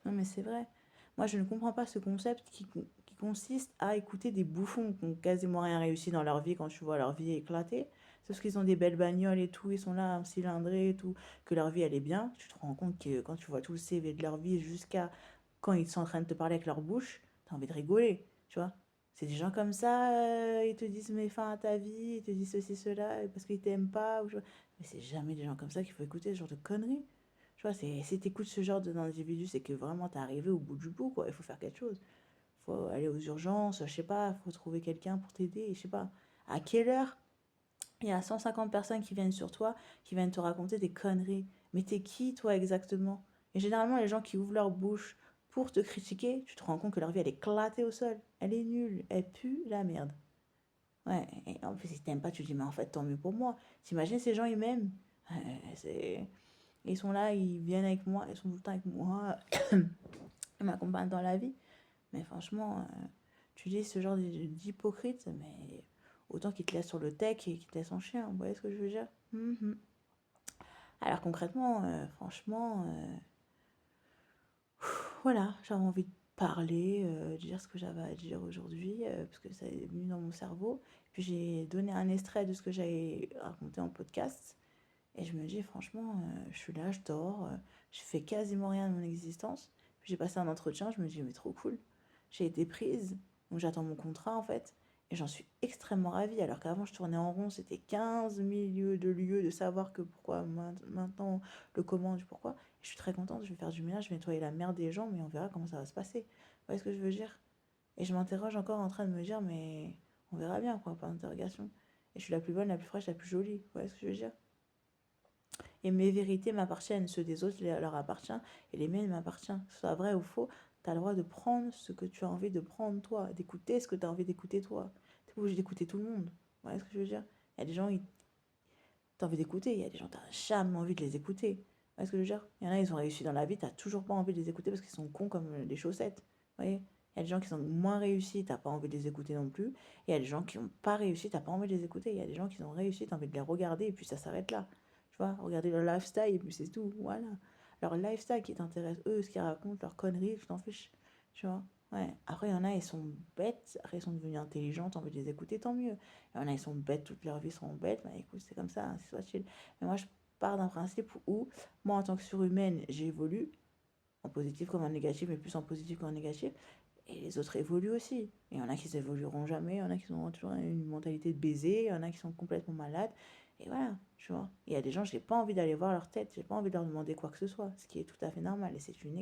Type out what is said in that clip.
Non, mais c'est vrai. Moi, je ne comprends pas ce concept qui consiste à écouter des bouffons qui ont quasiment rien réussi dans leur vie quand tu vois leur vie éclater. C'est parce qu'ils ont des belles bagnoles et tout, ils sont là, cylindrés et tout, que leur vie, elle est bien. Tu te rends compte que quand tu vois tout le CV de leur vie jusqu'à quand ils sont en train de te parler avec leur bouche, t'as envie de rigoler, tu vois. C'est des gens comme ça, ils te disent mets fin à ta vie, ils te disent ceci, cela, parce qu'ils t'aiment pas. Mais c'est jamais des gens comme ça qu'il faut écouter, ce genre de conneries. Tu vois, si t'écoutes ce genre d'individu, c'est que vraiment t'es arrivé au bout du bout, quoi. Il faut faire quelque chose. Il faut aller aux urgences, je sais pas, il faut trouver quelqu'un pour t'aider, je sais pas. À quelle heure il y a 150 personnes qui viennent sur toi, qui viennent te raconter des conneries. Mais t'es qui, toi, exactement? Et généralement, les gens qui ouvrent leur bouche pour te critiquer, tu te rends compte que leur vie, elle est éclatée au sol. Elle est nulle. Elle pue la merde. Ouais, et en plus, si t'aimes pas, tu te dis, mais en fait, tant mieux pour moi. T'imagines ces gens, ils m'aiment. C'est... Ils sont là, ils viennent avec moi, ils sont tout le temps avec moi, ils m'accompagnent dans la vie. Mais franchement, tu dis ce genre d'hypocrite, mais autant qu'ils te laissent sur le tech et qu'ils te laissent en chien. Vous voyez ce que je veux dire? Mhm. Alors concrètement, franchement, voilà, j'avais envie de parler, de dire ce que j'avais à dire aujourd'hui, parce que ça est venu dans mon cerveau. Puis j'ai donné un extrait de ce que j'avais raconté en podcast. Et je me dis, franchement, je suis là, je dors, je fais quasiment rien de mon existence. Puis j'ai passé un entretien, je me dis, mais trop cool. J'ai été prise, donc j'attends mon contrat en fait. Et j'en suis extrêmement ravie. Alors qu'avant, je tournais en rond, c'était 15 000 lieux de savoir que pourquoi, maintenant, le comment, du pourquoi. Et je suis très contente, je vais faire du ménage, je vais nettoyer la merde des gens, mais on verra comment ça va se passer. Vous voyez ce que je veux dire? Et je m'interroge encore en train de me dire, mais on verra bien, quoi, point d'interrogation. Et je suis la plus bonne, la plus fraîche, la plus jolie. Vous voyez ce que je veux dire? Et mes vérités m'appartiennent, ceux des autres leur appartiennent, et les miennes m'appartiennent. Que ce soit vrai ou faux, tu as le droit de prendre ce que tu as envie de prendre toi, d'écouter ce que tu as envie d'écouter toi. Tu pas obligé d'écouter tout le monde. Vous voyez ce que je veux dire? Il y a des gens, tu as envie d'écouter, il y a des gens, tu n'as jamais envie de les écouter. Vous voyez ce que je veux dire? Il y en a, ils ont réussi dans la vie, tu n'as toujours pas envie de les écouter parce qu'ils sont cons comme des chaussettes. Vous voyez? Il y a des gens qui sont moins réussis, tu n'as pas envie de les écouter non plus. Il y a des gens qui n'ont pas réussi, tu n'as pas envie de les écouter. Il y a des gens qui ont réussi, tu as envie de les regarder et puis ça s'arrête là. Tu vois, regarder leur lifestyle et puis c'est tout. Voilà. Leur lifestyle qui t'intéresse, eux, ce qu'ils racontent, leurs conneries, tu t'en fiches. Tu vois. Ouais. Après, il y en a, ils sont bêtes. Après, ils sont devenus intelligents, t'as envie de les écouter, tant mieux. Il y en a, ils sont bêtes, toute leur vie, ils sont bêtes. Bah écoute, c'est comme ça, hein, c'est soit chill. Mais moi, je pars d'un principe où, moi, en tant que surhumaine, j'évolue, en positif comme en négatif, mais plus en positif qu'en négatif. Et les autres évoluent aussi. Et il y en a qui évolueront jamais, il y en a qui ont toujours une mentalité de baiser, il y en a qui sont complètement malades. Et voilà, tu vois. Il y a des gens, j'ai pas envie d'aller voir leur tête, j'ai pas envie de leur demander quoi que ce soit, ce qui est tout à fait normal. Et c'est une